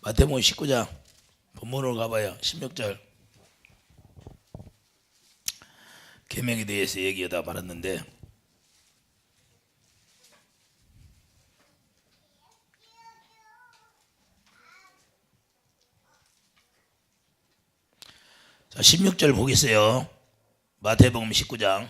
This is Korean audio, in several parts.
마태복음 19장 본문으로 가봐요. 16절 계명에 대해서 얘기하다 말았는데, 자 16절 보겠어요. 마태복음 19장.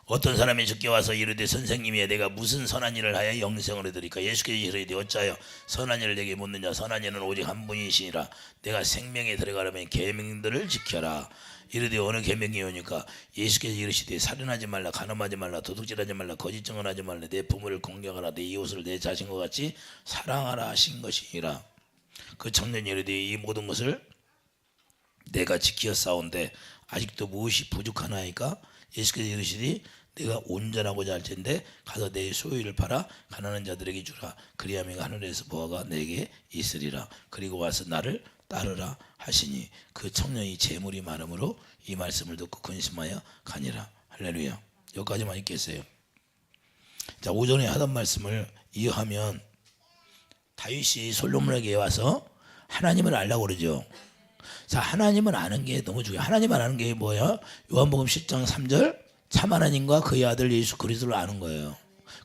어떤 사람이 죽게 와서 이르되 선생님이여 내가 무슨 선한 일을 하여 영생을 얻으리까? 예수께서 이르되 어찌하여 선한 일을 내게 묻느냐? 선한 이는 오직 한 분이시니라. 내가 생명에 들어가려면 계명들을 지켜라. 이르되 어느 계명이오니까? 예수께서 이르시되 살인하지 말라, 간음하지 말라, 도둑질하지 말라, 거짓 증언하지 말라, 내 부모를 공경하라, 내 이웃을 내 자신과 같이 사랑하라 하신 것이니라. 그 청년이 이르되 이 모든 것을 내가 지키어 싸운데 아직도 무엇이 부족하나이까? 예수께서 이르시되 내가 온전하고자 할 텐데 가서 내 소유를 팔아 가난한 자들에게 주라. 그리하면 하늘에서 보화가 내게 있으리라. 그리고 와서 나를 따르라 하시니 그 청년이 재물이 많으므로 이 말씀을 듣고 근심하여 가니라. 할렐루야. 여기까지만 읽겠어요. 자, 오전에 하던 말씀을 이어하면 다윗이 솔로몬에게 와서 하나님을 알라고 그러죠. 자, 하나님을 아는 게 너무 중요해요. 하나님을 아는 게 뭐야? 요한복음 10장 3절 참 하나님과 그의 아들 예수 그리스도를 아는 거예요.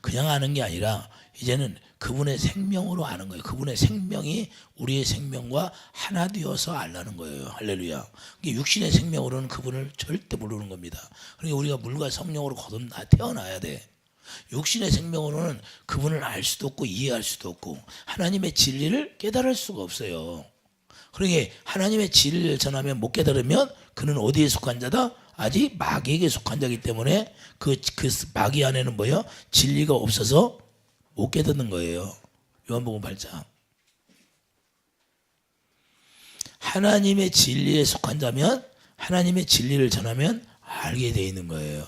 그냥 아는 게 아니라 이제는 그분의 생명으로 아는 거예요. 그분의 생명이 우리의 생명과 하나 되어서 알라는 거예요. 할렐루야. 육신의 생명으로는 그분을 절대 모르는 겁니다. 그러니까 우리가 물과 성령으로 거듭나 태어나야 돼. 육신의 생명으로는 그분을 알 수도 없고 이해할 수도 없고 하나님의 진리를 깨달을 수가 없어요. 그러니까 하나님의 진리를 전하면 못 깨달으면 그는 어디에 속한 자다? 아직 마귀에게 속한 자이기 때문에 그 마귀 안에는 뭐예요? 진리가 없어서 못 깨닫는 거예요. 요한복음 8장. 하나님의 진리에 속한 자면 하나님의 진리를 전하면 알게 돼 있는 거예요.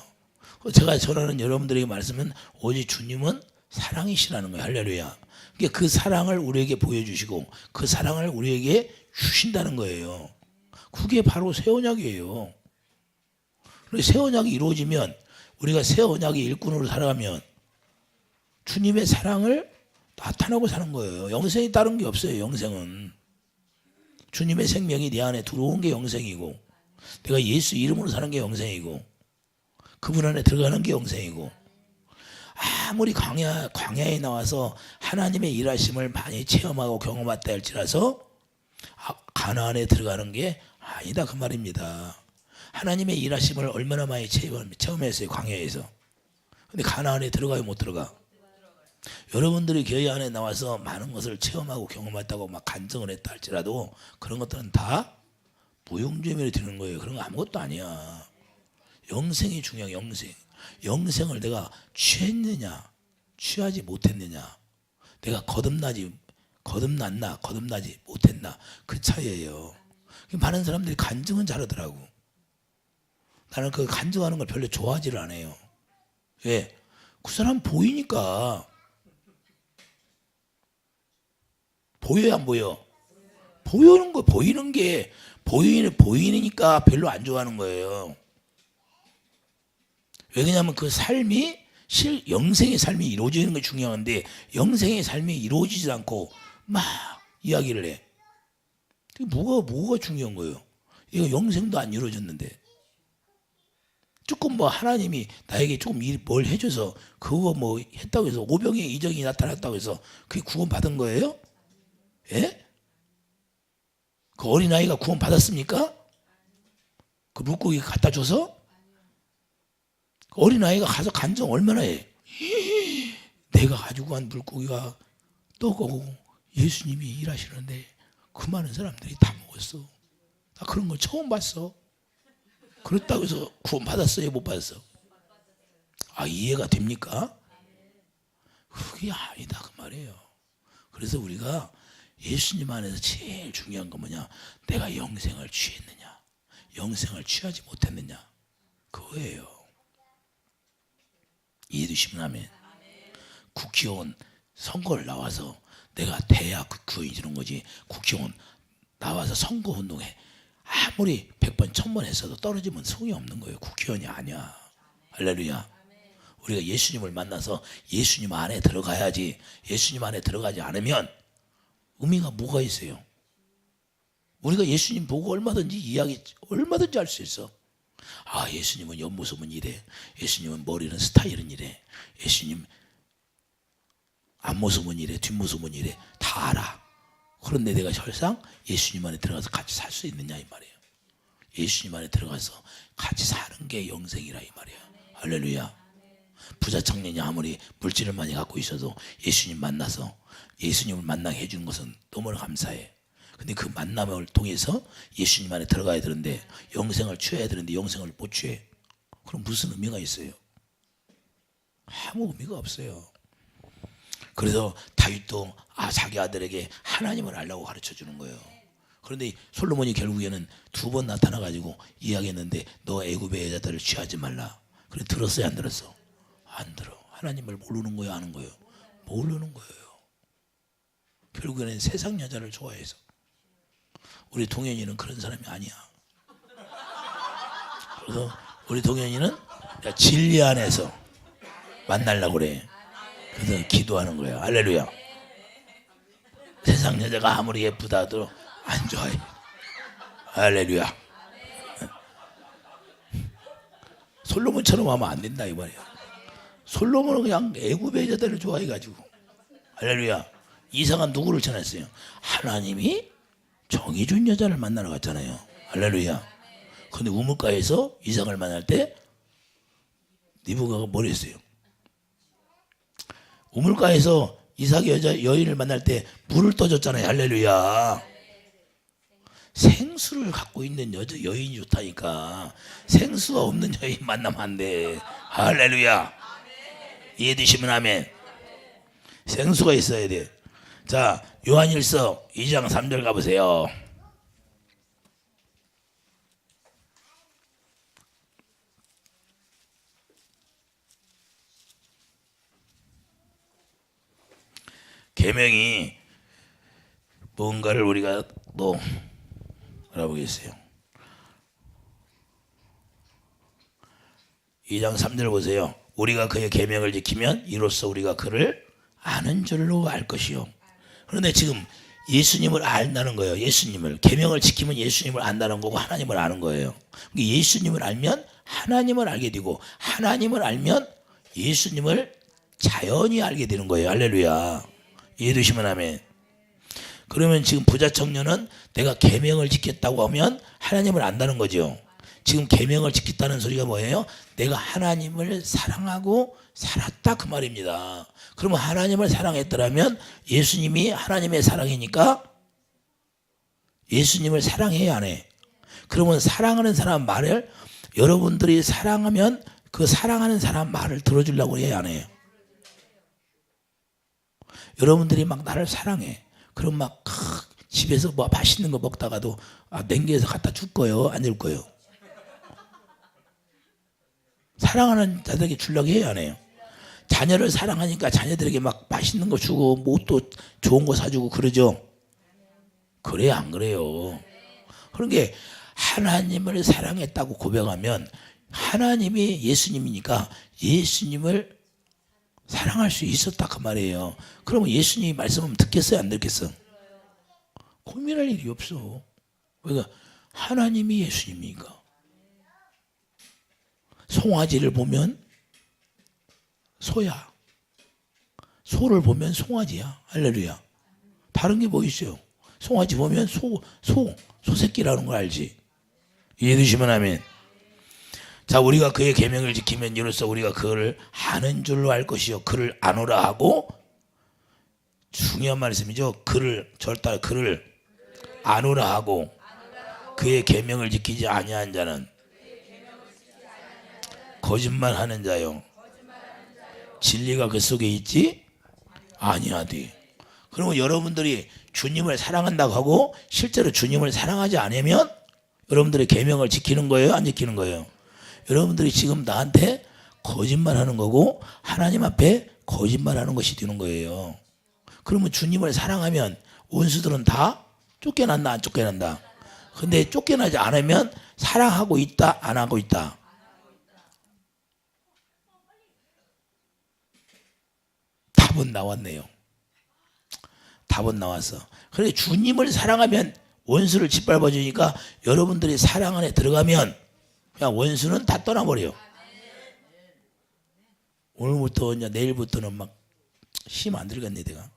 제가 전하는 여러분들에게 말씀은 오직 주님은 사랑이시라는 거예요. 할렐루야. 그러니까 그 사랑을 우리에게 보여주시고 그 사랑을 우리에게 주신다는 거예요. 그게 바로 새 언약이에요. 새 언약이 이루어지면 우리가 새 언약의 일꾼으로 살아가면 주님의 사랑을 나타나고 사는 거예요. 영생이 다른 게 없어요. 영생은 주님의 생명이 내 안에 들어온 게 영생이고 내가 예수 이름으로 사는 게 영생이고 그분 안에 들어가는 게 영생이고 아무리 광야에 나와서 하나님의 일하심을 많이 체험하고 경험했다 할지라서 가나안에 들어가는 게 아니다 그 말입니다. 하나님의 일하심을 얼마나 많이 체험했어요 광야에서. 근데 가나안에 들어가요 못 들어가? 여러분들이 교회 안에 나와서 많은 것을 체험하고 경험했다고 막 간증을 했다 할지라도 그런 것들은 다 무용지물이 되는 거예요. 그런 거 아무것도 아니야. 영생이 중요해. 영생을 내가 취했느냐 취하지 못했느냐, 내가 거듭났나 거듭나지 못했나 그 차이예요. 많은 사람들이 간증은 잘하더라고. 나는 그 간증하는 걸 별로 좋아하지를 않아요. 왜? 그 사람 보이니까. 보여요 안 보여? 보이는 게 보이니까 별로 안 좋아하는 거예요. 왜냐하면 그 삶이 영생의 삶이 이루어지는 게 중요한데 영생의 삶이 이루어지지 않고 막 이야기를 해. 뭐가 중요한 거예요? 이거 영생도 안 이루어졌는데 조금 뭐 하나님이 나에게 조금 뭘 해줘서 그거 뭐 했다고 해서 오병의 이정이 나타났다고 해서 그게 구원 받은 거예요? 예? 그 어린아이가 구원 받았습니까? 그 물고기 갖다 줘서? 그 어린아이가 가서 간증 얼마나 해? 내가 가지고 간 물고기가 떠가고 예수님이 일하시는데 그 많은 사람들이 다 먹었어. 나 그런 걸 처음 봤어. 그렇다고 해서 구원 받았어요? 못 받았어? 아, 이해가 됩니까? 그게 아니다 그 말이에요. 그래서 우리가 예수님 안에서 제일 중요한 건 뭐냐? 내가 영생을 취했느냐 영생을 취하지 못했느냐 그거예요. 이해되시면 아멘. 국회의원 선거를 나와서 내가 대학 국회의원 이런 거지. 국회의원 나와서 선거운동해 아무리 100번 1000번 했어도 떨어지면 소용이 없는 거예요. 국회의원이 아니야. 할렐루야. 우리가 예수님을 만나서 예수님 안에 들어가야지. 예수님 안에 들어가지 않으면 의미가 뭐가 있어요? 우리가 예수님 보고 얼마든지 알 수 있어. 아, 예수님은 옆모습은 이래. 예수님은 머리는 스타일은 이래. 예수님 앞모습은 이래. 뒷모습은 이래. 다 알아. 그런데 내가 설상 예수님 안에 들어가서 같이 살 수 있느냐 이 말이에요. 예수님 안에 들어가서 같이 사는 게 영생이라 이 말이에요. 할렐루야. 부자 청년이 아무리 물질을 많이 갖고 있어도 예수님 만나서 예수님을 만나게 해주는 것은 너무나 감사해. 근데 그 만남을 통해서 예수님 안에 들어가야 되는데 영생을 취해야 되는데 영생을 못 취해. 그럼 무슨 의미가 있어요? 아무 의미가 없어요. 그래서 다윗도 자기 아들에게 하나님을 알라고 가르쳐 주는 거예요. 그런데 솔로몬이 결국에는 2번 나타나 가지고 이야기했는데 너 애굽의 여자들을 취하지 말라. 그래 들었어요 안 들었어? 안 들어. 하나님을 모르는 거예요 아는 거예요? 모르는 거예요. 결국에는 세상 여자를 좋아해서. 우리 동현이는 그런 사람이 아니야. 그래서 우리 동현이는 진리 안에서 만나려고 그래. 그래서 기도하는 거예요. 할렐루야. 세상 여자가 아무리 예쁘다도 안 좋아해. 할렐루야. 솔로몬처럼 하면 안 된다 이 말이야. 솔로몬은 그냥 애굽의 여자들을 좋아해가지고. 할렐루야. 이삭은 누구를 전했어요? 하나님이 정의 준 여자를 만나러 갔잖아요. 할렐루야. 근데 우물가에서 이삭을 만날 때 리브가가 뭘 했어요? 우물가에서 이삭의 여인을 만날 때 물을 떠줬잖아요. 할렐루야. 생수를 갖고 있는 여인이 좋다니까. 생수가 없는 여인 만나면 안 돼. 할렐루야. 이해되시면 아멘. 생수가 있어야 돼. 자, 요한일서 2장 3절 가보세요. 계명이 뭔가를 우리가 또 알아보겠어요. 2장 3절 보세요. 우리가 그의 계명을 지키면 이로써 우리가 그를 아는 줄로 알 것이요. 그런데 지금 예수님을 안다는 거예요. 예수님을 계명을 지키면 예수님을 안다는 거고 하나님을 아는 거예요. 예수님을 알면 하나님을 알게 되고 하나님을 알면 예수님을 자연히 알게 되는 거예요. 할렐루야. 이해되시면 아멘. 그러면 지금 부자 청년은 내가 계명을 지켰다고 하면 하나님을 안다는 거죠. 지금 계명을 지켰다는 소리가 뭐예요? 내가 하나님을 사랑하고 살았다 그 말입니다. 그러면 하나님을 사랑했더라면 예수님이 하나님의 사랑이니까 예수님을 사랑해야 안 해? 그러면 사랑하는 사람 말을 여러분들이 사랑하면 그 사랑하는 사람 말을 들어주려고 해야 안 해요? 여러분들이 막 나를 사랑해. 그럼 막 집에서 뭐 맛있는 거 먹다가도 냉겨서 갖다 줄 거예요? 안 줄 거예요? 사랑하는 자들에게 주려고 해야 안 해요? 자녀를 사랑하니까 자녀들에게 막 맛있는 거 주고 뭐 또 좋은 거 사주고 그러죠? 그래요 안 그래요? 그런 게 하나님을 사랑했다고 고백하면 하나님이 예수님이니까 예수님을 사랑할 수 있었다 그 말이에요. 그러면 예수님이 말씀하면 듣겠어요 안 듣겠어? 고민할 일이 없어. 그러니까 하나님이 예수님이니까. 송아지를 보면 소야. 소를 보면 송아지야. 할렐루야. 다른 게 뭐 있어요? 송아지 보면 소새끼라는 걸 알지. 이해되시면 아멘. 자, 우리가 그의 계명을 지키면 이로써 우리가 그를 아는 줄로 알 것이요. 그를 아노라 하고 중요한 말씀이죠. 그를 아노라 하고 그의 계명을 지키지 아니한 자는 거짓말하는 자요. 진리가 그 속에 있지 아니하되. 그러면 여러분들이 주님을 사랑한다고 하고 실제로 주님을 사랑하지 않으면 여러분들의 계명을 지키는 거예요? 안 지키는 거예요? 여러분들이 지금 나한테 거짓말하는 거고 하나님 앞에 거짓말하는 것이 되는 거예요. 그러면 주님을 사랑하면 원수들은 다 쫓겨난다 안 쫓겨난다? 근데 쫓겨나지 않으면 사랑하고 있다 안 하고 있다? 답은 나왔네요. 답은 나왔어. 그래 주님을 사랑하면 원수를 짓밟아 주니까 여러분들이 사랑 안에 들어가면 그냥 원수는 다 떠나버려요. 오늘부터 이제 내일부터는 막 힘 안 들겠네 내가.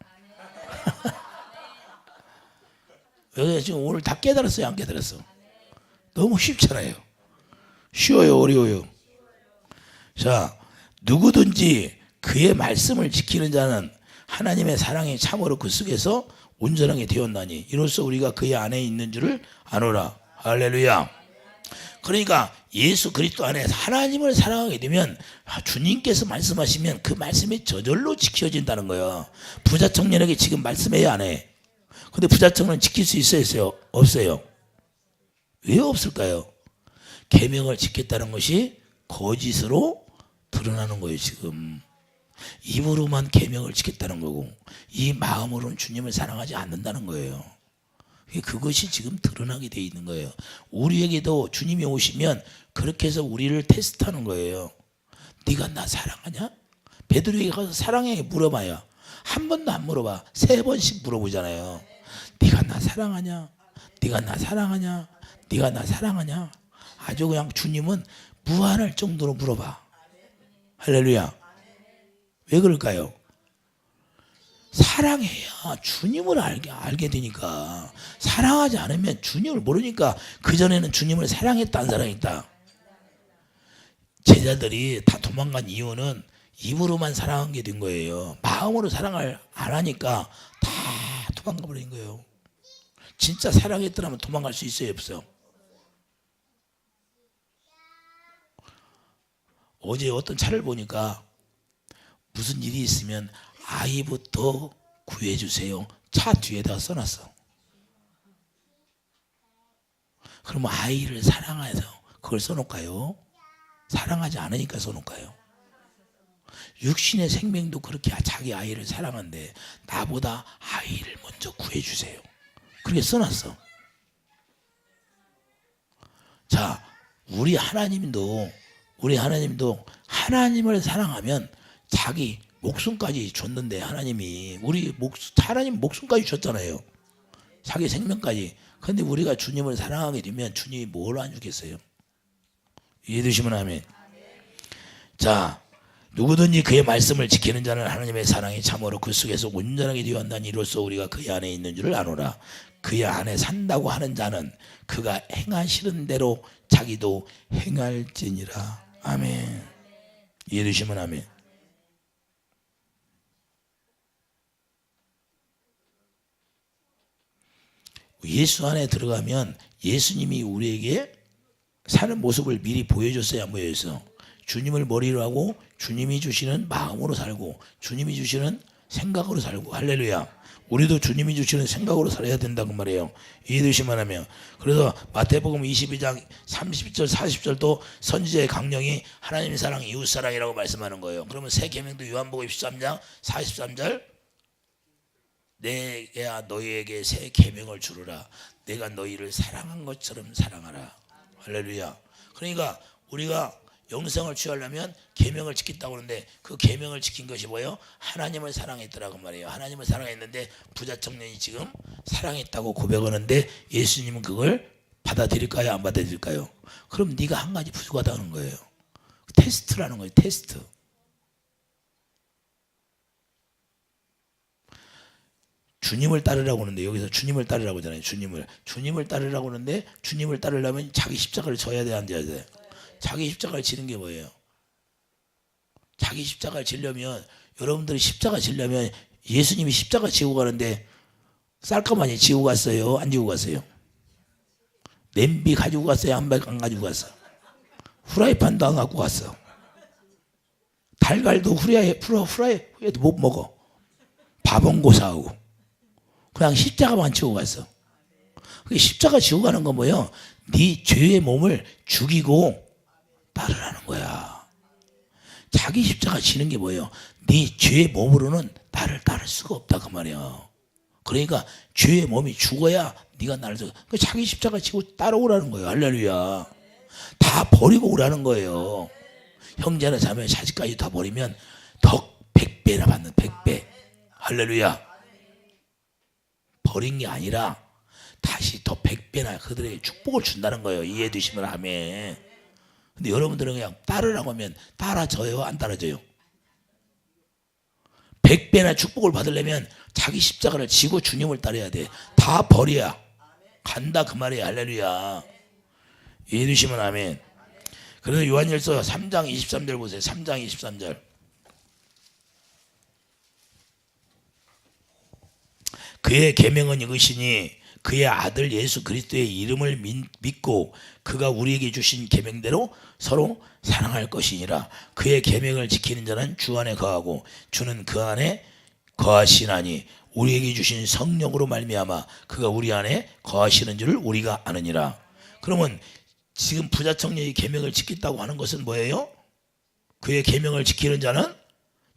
여기 지금 오늘 다 깨달았어요, 안 깨달았어? 너무 쉽잖아요. 쉬워요, 어려워요? 자, 누구든지 그의 말씀을 지키는 자는 하나님의 사랑이 참으로 그 속에서 온전하게 되었나니 이로써 우리가 그의 안에 있는 줄을 아노라. 할렐루야. 그러니까 예수 그리스도 안에 하나님을 사랑하게 되면 주님께서 말씀하시면 그 말씀이 저절로 지켜진다는 거예요. 부자 청년에게 지금 말씀해야 안 해. 근데 부자 청년은 지킬 수 있어요? 없어요? 왜 없을까요? 계명을 지켰다는 것이 거짓으로 드러나는 거예요. 지금 입으로만 계명을 지켰다는 거고 이 마음으로는 주님을 사랑하지 않는다는 거예요. 그것이 지금 드러나게 돼 있는 거예요. 우리에게도 주님이 오시면 그렇게 해서 우리를 테스트하는 거예요. 네가 나 사랑하냐? 베드로에게 가서 사랑해 물어봐요. 한 번도 안 물어봐. 3번씩 물어보잖아요. 네가 나 사랑하냐? 네가 나 사랑하냐? 네가 나 사랑하냐? 아주 그냥 주님은 무한할 정도로 물어봐. 할렐루야. 왜 그럴까요? 사랑해야 주님을 알게 되니까. 사랑하지 않으면 주님을 모르니까. 그전에는 주님을 사랑했다는 사람이 있다. 제자들이 다 도망간 이유는 입으로만 사랑하게 된 거예요. 마음으로 사랑을 안 하니까 다 도망가 버린 거예요. 진짜 사랑했더라면 도망갈 수 있어요, 없어요? 어제 어떤 차를 보니까 무슨 일이 있으면 아이부터 구해주세요. 차 뒤에다 써놨어. 그러면 아이를 사랑해서 그걸 써놓을까요? 사랑하지 않으니까 써놓을까요? 육신의 생명도 그렇게 자기 아이를 사랑한데 나보다 아이를 먼저 구해주세요. 그렇게 써놨어. 자, 우리 하나님도 하나님을 사랑하면 자기 목숨까지 줬는데 하나님 목숨까지 줬잖아요. 자기 생명까지. 근데 우리가 주님을 사랑하게 되면 주님이 뭘 안 주겠어요? 이해되시면 아멘. 자, 누구든지 그의 말씀을 지키는 자는 하나님의 사랑이 참으로 그 속에서 온전하게 되었나니 이로써 우리가 그의 안에 있는 줄을 아노라. 그의 안에 산다고 하는 자는 그가 행하시는 대로 자기도 행할지니라. 아멘. 이해되시면 아멘. 예수 안에 들어가면 예수님이 우리에게 사는 모습을 미리 보여줬어요, 안 보여줬어요? 주님을 머리로 하고 주님이 주시는 마음으로 살고 주님이 주시는 생각으로 살고. 할렐루야. 우리도 주님이 주시는 생각으로 살아야 된다고 말해요. 이해되시면 하면. 그래서 마태복음 22장 30절 40절도 선지자의 강령이 하나님의 사랑 이웃사랑이라고 말씀하는 거예요. 그러면 새 계명도 요한복음 13장 43절 내가 너희에게 새 계명을 주르라. 내가 너희를 사랑한 것처럼 사랑하라. 할렐루야. 그러니까 우리가 영생을 취하려면 계명을 지켰다고 하는데 그 계명을 지킨 것이 뭐예요? 하나님을 사랑했더라고 말이에요. 하나님을 사랑했는데 부자 청년이 지금 사랑했다고 고백하는데 예수님은 그걸 받아들일까요? 안 받아들일까요? 그럼 네가 한 가지 부족하다는 거예요. 테스트라는 거예요. 테스트. 주님을 따르라고 하는데 여기서 주님을 따르라고 하잖아요. 주님을 따르라고 하는데 주님을 따르려면 자기 십자가를 져야 돼, 안 져야 돼? 자기 십자가를 지는 게 뭐예요? 자기 십자가를 지려면 여러분들이 십자가 지려면 예수님이 십자가 지고 가는데 쌀가마니 지고 갔어요? 안 지고 갔어요? 냄비 가지고 갔어요? 안 가지고 갔어? 후라이팬도 안 갖고 갔어. 달걀도 후라이에도 못 먹어. 밥은 고사하고 그냥 십자가만 지고 갔어. 십자가 지고 가는 건 뭐예요? 네 죄의 몸을 죽이고 따르라는 거야. 자기 십자가 지는 게 뭐예요? 네 죄의 몸으로는 나를 따를 수가 없다 그 말이야. 그러니까 죄의 몸이 죽어야 네가 나를 자기 십자가 지고 따라오라는 거예요. 할렐루야. 다 버리고 오라는 거예요. 형제나 자매 자식까지 다 버리면 더 100배나 받는 100배. 할렐루야. 버린 게 아니라 다시 더 100배나 그들에게 축복을 준다는 거예요. 이해해 주시면 아멘. 근데 여러분들은 그냥 따르라고 하면 따라져요? 안 따라져요? 100배나 축복을 받으려면 자기 십자가를 지고 주님을 따라야 돼. 다 버려야 간다 그 말이에요. 할렐루야. 이해해 주시면 아멘. 그래서 요한일서 3장 23절 보세요. 3장 23절. 그의 계명은 이것이니 그의 아들 예수 그리스도의 이름을 믿고 그가 우리에게 주신 계명대로 서로 사랑할 것이니라. 그의 계명을 지키는 자는 주 안에 거하고 주는 그 안에 거하시나니 우리에게 주신 성령으로 말미암아 그가 우리 안에 거하시는 줄을 우리가 아느니라. 그러면 지금 부자 청년이 계명을 지켰다고 하는 것은 뭐예요? 그의 계명을 지키는 자는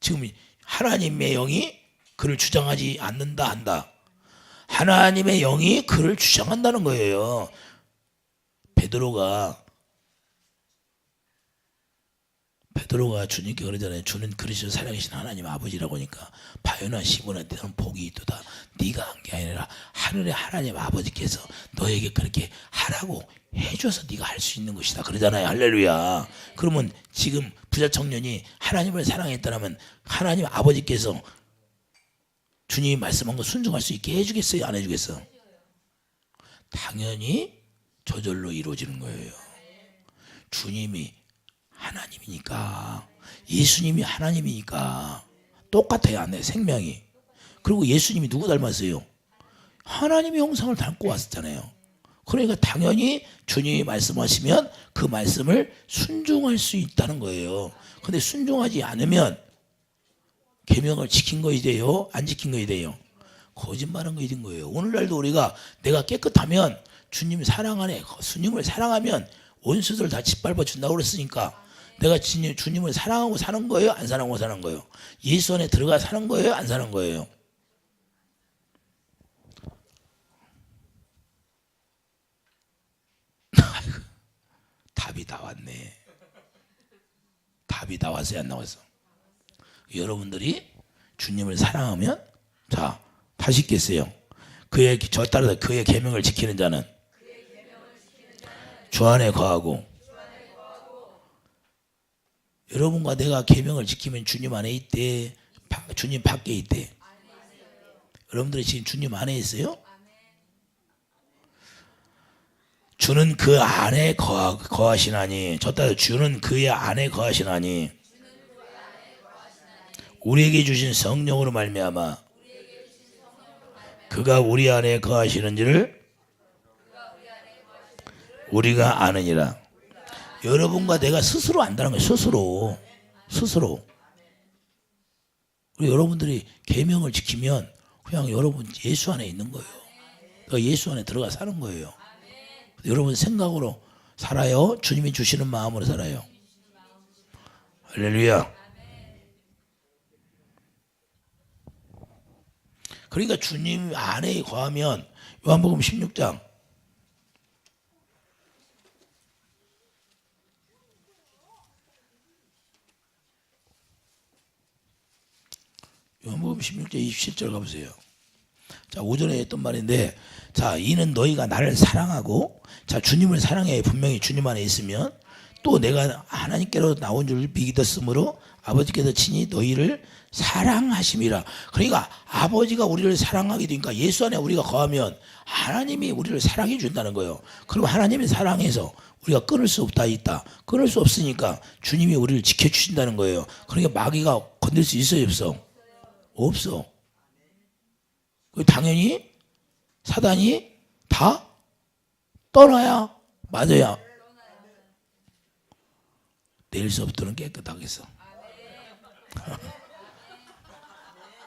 지금 하나님의 영이 그를 주장하지 않는다 한다. 하나님의 영이 그를 주장한다는 거예요. 베드로가 주님께 그러잖아요. 주는 그리스도 살아계신 하나님 아버지라고 하니까 바요나 시몬아 너는 복이 있도다. 네가 한 게 아니라 하늘의 하나님 아버지께서 너에게 그렇게 하라고 해줘서 네가 할 수 있는 것이다 그러잖아요. 할렐루야. 그러면 지금 부자 청년이 하나님을 사랑했다면 하나님 아버지께서 주님이 말씀한 거 순종할 수 있게 해주겠어요? 안 해주겠어요? 당연히 저절로 이루어지는 거예요. 주님이 하나님이니까, 예수님이 하나님이니까 똑같아요. 안 해, 생명이. 그리고 예수님이 누구 닮았어요? 하나님의 형상을 닮고 왔었잖아요. 그러니까 당연히 주님이 말씀하시면 그 말씀을 순종할 수 있다는 거예요. 근데 순종하지 않으면 계명을 지킨 거이 돼요? 안 지킨 거이 돼요? 거짓말한 거이 된 거예요. 오늘날도 우리가 내가 깨끗하면 주님 사랑 안에 주님을 사랑하면 원수들 다 짓밟아 준다고 그랬으니까 내가 주님을 사랑하고 사는 거예요? 안 사랑하고 사는 거예요? 예수 안에 들어가 사는 거예요? 안 사는 거예요? 답이 나왔네. 답이 나왔어요? 안 나왔어? 여러분들이 주님을 사랑하면 자 다시 읽겠어요. 저 따라서 그의 계명을 지키는 자는 주 안에 거하고 여러분과 내가 계명을 지키면 주님 안에 있대? 주님 밖에 있대? 여러분들이 지금 주님 안에 있어요? 주는 그 안에 거하시나니 저 따라 주는 그의 안에 거하시나니 우리에게 주신 성령으로 말미암아 그가 우리 안에 거하시는지를 우리가 아느니라. 여러분과 내가 스스로 안다는 거예요. 스스로. 우리 여러분들이 계명을 지키면 그냥 여러분 예수 안에 있는 거예요. 그러니까 예수 안에 들어가 사는 거예요. 여러분 생각으로 살아요? 주님이 주시는 마음으로 살아요? 할렐루야. 그러니까 주님 안에 거하면 요한복음 16장 요한복음 16장 27절 가보세요. 자, 오전에 했던 말인데 자, 이는 너희가 나를 사랑하고 자, 주님을 사랑해. 분명히 주님 안에 있으면 또 내가 하나님께로 나온 줄 믿었으므로 아버지께서 친히 너희를 사랑하심이라. 그러니까 아버지가 우리를 사랑하게 되니까 예수 안에 우리가 거하면 하나님이 우리를 사랑해 준다는 거예요. 그럼 하나님이 사랑해서 우리가 끊을 수 없다 있다. 끊을 수 없으니까 주님이 우리를 지켜주신다는 거예요. 그러니까 마귀가 건들 수 있어요? 없어? 없어. 당연히 사단이 다 떠나야 맞아야 내일서부터는 깨끗하겠어.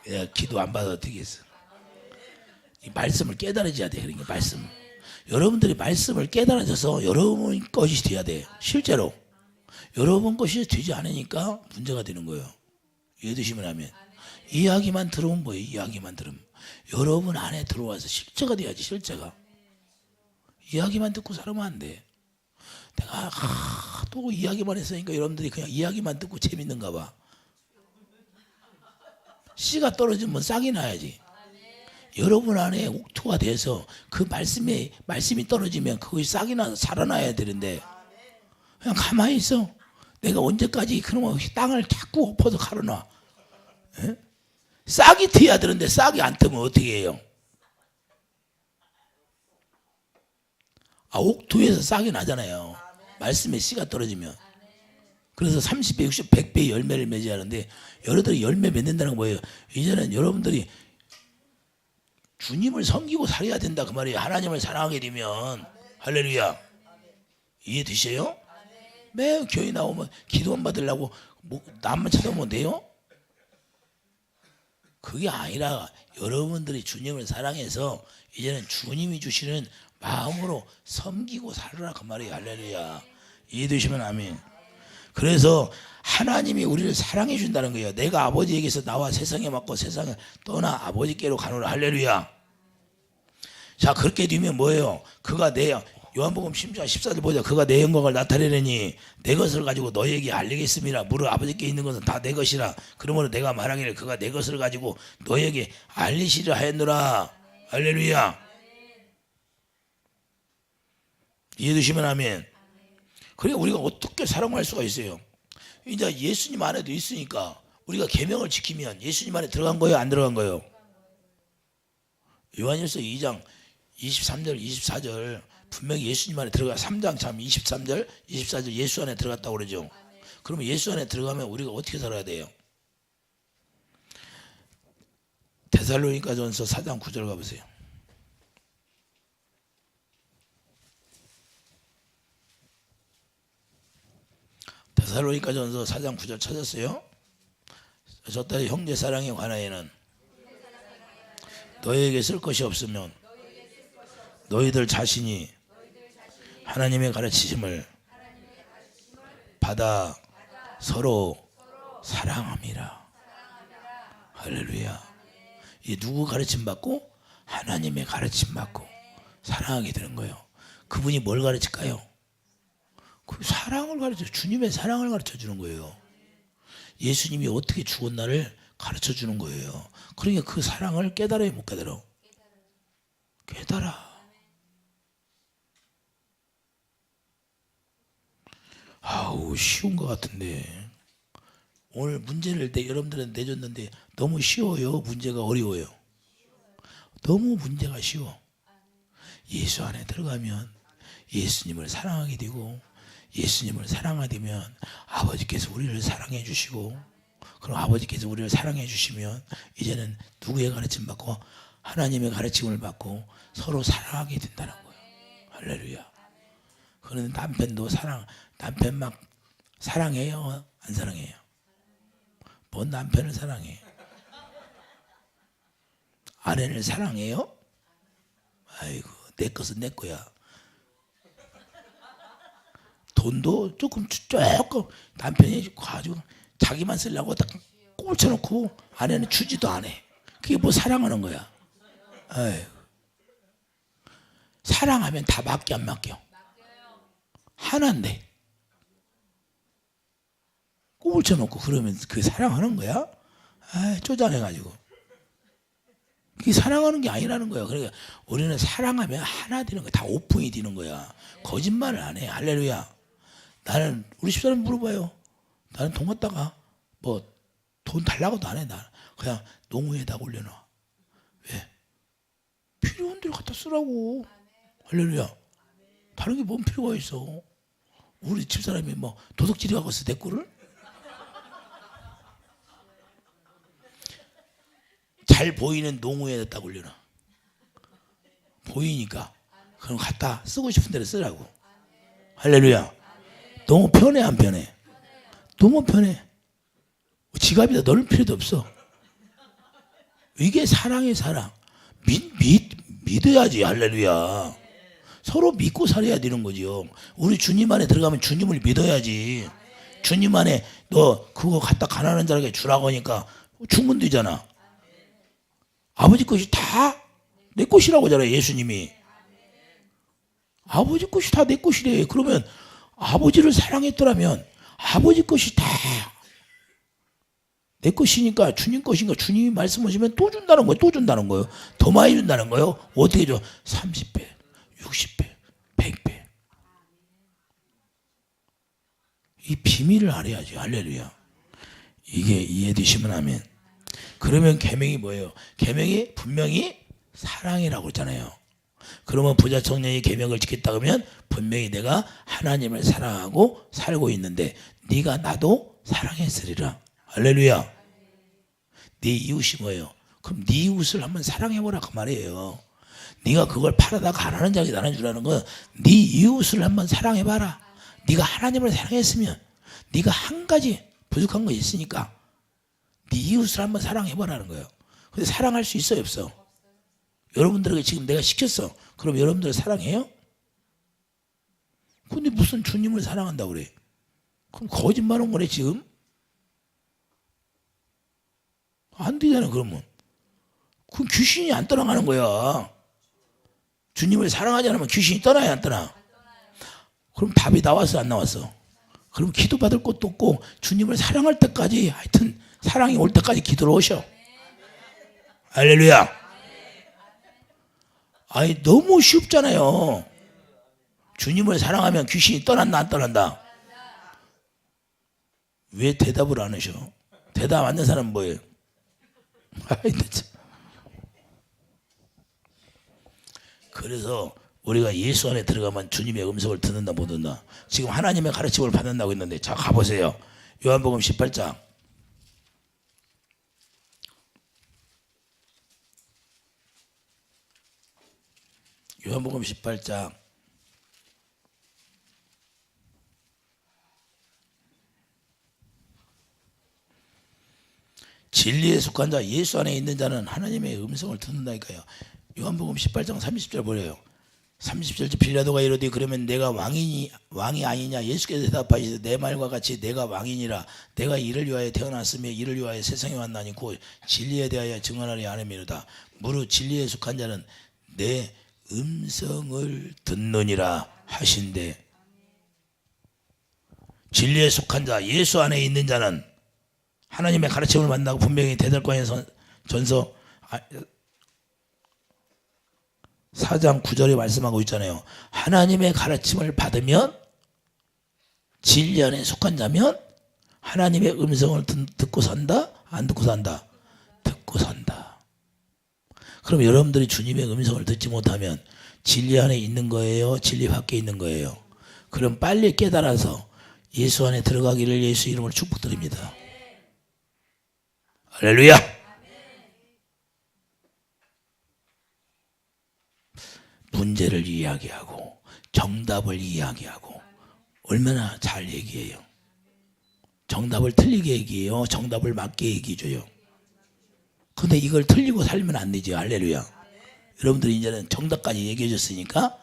내가 기도 안 받아도 되겠어. 이 말씀을 깨달아져야 돼. 그러니까 말씀. 여러분들이 말씀을 깨달아져서 여러분 것이 돼야 돼. 실제로 여러분 것이 되지 않으니까 문제가 되는 거예요. 이해되시면 하면 이야기만 들으면 뭐예요? 이야기만 들으면 여러분 안에 들어와서 실제가 돼야지. 실제가. 이야기만 듣고 살면 안 돼. 내가 또 이야기만 했으니까 여러분들이 그냥 이야기만 듣고 재밌는가 봐. 씨가 떨어지면 싹이 나야지. 여러분 안에 옥토가 돼서 그 말씀이 떨어지면 그것이 싹이 나서 자라나야 되는데 그냥 가만히 있어. 내가 언제까지 그놈의 땅을 자꾸 엎어서 가르나. 에? 싹이 트야 되는데 싹이 안 트면 어떻게 해요? 옥토에서 싹이 나잖아요. 말씀에 씨가 떨어지면. 그래서 30배, 60배, 100배 열매를 맺어야 하는데 여러분들이 열매 맺는다는 건 뭐예요? 이제는 여러분들이 주님을 섬기고 살아야 된다 그 말이에요. 하나님을 사랑하게 되면. 할렐루야. 이해되셔요? 매일 교회 나오면 기도만 받으려고 남만 쳐다보면 돼요? 그게 아니라 여러분들이 주님을 사랑해서 이제는 주님이 주시는 마음으로 섬기고 살으라 그 말이에요. 할렐루야. 이해되시면 아멘. 그래서 하나님이 우리를 사랑해 준다는 거예요. 내가 아버지에게서 나와 세상에 맡고 세상에 떠나 아버지께로 가노라. 할렐루야. 자, 그렇게 되면 뭐예요? 그가 내 요한복음 10장 14절 보자. 그가 내 영광을 나타내려니 내 것을 가지고 너에게 알리겠습니다. 무릇 아버지께 있는 것은 다 내 것이라. 그러므로 내가 말하기를 그가 내 것을 가지고 너에게 알리시려 하였노라. 할렐루야. 이해되시면 아멘. 그러니까 우리가 어떻게 사랑할 수가 있어요? 이제 예수님 안에도 있으니까 우리가 계명을 지키면 예수님 안에 들어간 거예요? 안 들어간 거예요? 요한일서 2장 23절 24절 분명히 예수님 안에 들어가. 3장 참 23절 24절 예수 안에 들어갔다고 그러죠. 그러면 예수 안에 들어가면 우리가 어떻게 살아야 돼요? 데살로니가전서 4장 9절 가보세요. 데살로니가전서 4장 9절 찾았어요? 저 딸의 형제 사랑에 관하여는 너에게 쓸 것이 없으면 너희들 자신이 하나님의 가르치심을 받아 서로 사랑함이라. 할렐루야. 이 누구 가르침 받고? 하나님의 가르침 받고 사랑하게 되는 거예요. 그분이 뭘 가르칠까요? 그 사랑을 가르쳐, 주님의 사랑을 가르쳐 주는 거예요. 예수님이 어떻게 죽었나를 가르쳐 주는 거예요. 그러니까 그 사랑을 깨달아요, 못 깨달아? 깨달아. 아우, 쉬운 것 같은데 오늘 문제를 여러분들한테 내줬는데 너무 쉬워요? 문제가 어려워요? 너무 문제가 쉬워. 예수 안에 들어가면 예수님을 사랑하게 되고 예수님을 사랑하게 되면 아버지께서 우리를 사랑해 주시고 그럼 아버지께서 우리를 사랑해 주시면 이제는 누구의 가르침 받고 하나님의 가르침을 받고 서로 사랑하게 된다는 거예요. 할렐루야. 그런데 남편도 남편 막 사랑해요? 안 사랑해요? 뭔 남편을 사랑해? 아내를 사랑해요? 아이고, 내 것은 내 거야. 돈도 조금 남편이 가지고 자기만 쓰려고 딱 꼴쳐놓고 아내는 주지도 안 해. 그게 뭐 사랑하는 거야? 아이고. 사랑하면 다 맡겨 안 맡겨? 하나인데 꼴쳐놓고 그러면 그게 사랑하는 거야? 아, 쪼잔해가지고. 그게 사랑하는 게 아니라는 거야. 그러니까 우리는 사랑하면 하나 되는 거야. 다 오픈이 되는 거야. 거짓말을 안 해. 할렐루야. 나는 우리 집사람 물어봐요. 나는 돈 갖다가 뭐 돈 달라고도 안 해. 나는 그냥 농구에다 올려놔. 왜? 필요한 데를 갖다 쓰라고. 할렐루야. 다른 게 뭔 필요가 있어? 우리 집사람이 뭐 도둑질이 하고 있어 내 꼴을? 잘 보이는 농구에다 딱 올려놔. 보이니까 그럼 갖다 쓰고 싶은 대로 쓰라고. 할렐루야. 너무 편해 안 편해? 너무 편해. 지갑에다 넣을 필요도 없어. 이게 사랑의 사랑. 믿어야지. 할렐루야. 서로 믿고 살아야 되는 거죠. 우리 주님 안에 들어가면 주님을 믿어야지. 주님 안에 너 그거 갖다 가난한 자에게 주라고 하니까 주면 되잖아. 아버지 것이 다 내 것이라고 하잖아요. 예수님이. 아버지 것이 다 내 것이래. 그러면 아버지를 사랑했더라면 아버지 것이 다 내 것이니까 주님 것인가 주님이 말씀하시면 또 준다는 거예요. 또 준다는 거예요. 더 많이 준다는 거예요. 어떻게 줘? 30배, 60배, 100배. 이 비밀을 알아야지. 할렐루야. 이게 이해되시면 아멘. 그러면 계명이 뭐예요? 계명이 분명히 사랑이라고 했잖아요. 그러면 부자 청년이 계명을 지켰다 그러면 분명히 내가 하나님을 사랑하고 살고 있는데 네가 나도 사랑했으리라. 할렐루야. 네 이웃이 뭐예요? 그럼 네 이웃을 한번 사랑해보라 그 말이에요. 네가 그걸 팔아다 가난한 자에게 나눠 주라는 건 네 이웃을 한번 사랑해봐라. 네가 하나님을 사랑했으면 네가 한 가지 부족한 거 있으니까 네 이웃을 한번 사랑해보라는 거예요. 근데 사랑할 수 있어요 없어? 여러분들에게 지금 내가 시켰어. 그럼 여러분들 사랑해요? 근데 무슨 주님을 사랑한다고 그래? 그럼 거짓말한 거네 지금? 안 되잖아 그러면. 그럼 귀신이 안 떠나가는 거야. 주님을 사랑하지 않으면 귀신이 떠나야 안 떠나? 그럼 답이 나왔어 안 나왔어? 그럼 기도받을 것도 없고 주님을 사랑할 때까지 하여튼 사랑이 올 때까지 기도를 오셔. 할렐루야. 아니 너무 쉽잖아요. 주님을 사랑하면 귀신이 떠난다 안 떠난다? 왜 대답을 안 하셔? 대답 안 하는 사람은 뭐예요? 그래서 우리가 예수 안에 들어가면 주님의 음성을 듣는다 못 듣는다. 지금 하나님의 가르침을 받는다고 했는데 자 가보세요. 요한복음 18장. 요한복음 18장 진리에 속한 자 예수 안에 있는 자는 하나님의 음성을 듣는다니까요. 요한복음 18장 30절 보래요. 30절 빌라도가 이르되 그러면 내가 왕이 아니냐? 예수께서 대답하시되 내 말과 같이 내가 왕이니라. 내가 이를 위하여 태어났으며 이를 위하여 세상에 왔나니 곧 진리에 대하여 증언하리 하느니로다. 무릇 진리에 속한 자는 내 음성을 듣느니라 하신대. 진리에 속한 자 예수 안에 있는 자는 하나님의 가르침을 만나고 분명히 대들과의 전서 4장 9절에 말씀하고 있잖아요. 하나님의 가르침을 받으면 진리 안에 속한 자면 하나님의 음성을 듣고 산다? 안 듣고 산다? 듣고 산다. 그럼 여러분들이 주님의 음성을 듣지 못하면 진리 안에 있는 거예요? 진리 밖에 있는 거예요? 그럼 빨리 깨달아서 예수 안에 들어가기를 예수 이름으로 축복드립니다. 할렐루야. 문제를 이야기하고 정답을 이야기하고 얼마나 잘 얘기해요. 정답을 틀리게 얘기해요. 정답을 맞게 얘기해줘요. 근데 이걸 틀리고 살면 안 되죠. 할렐루야. 여러분들이 이제는 정답까지 얘기해 줬으니까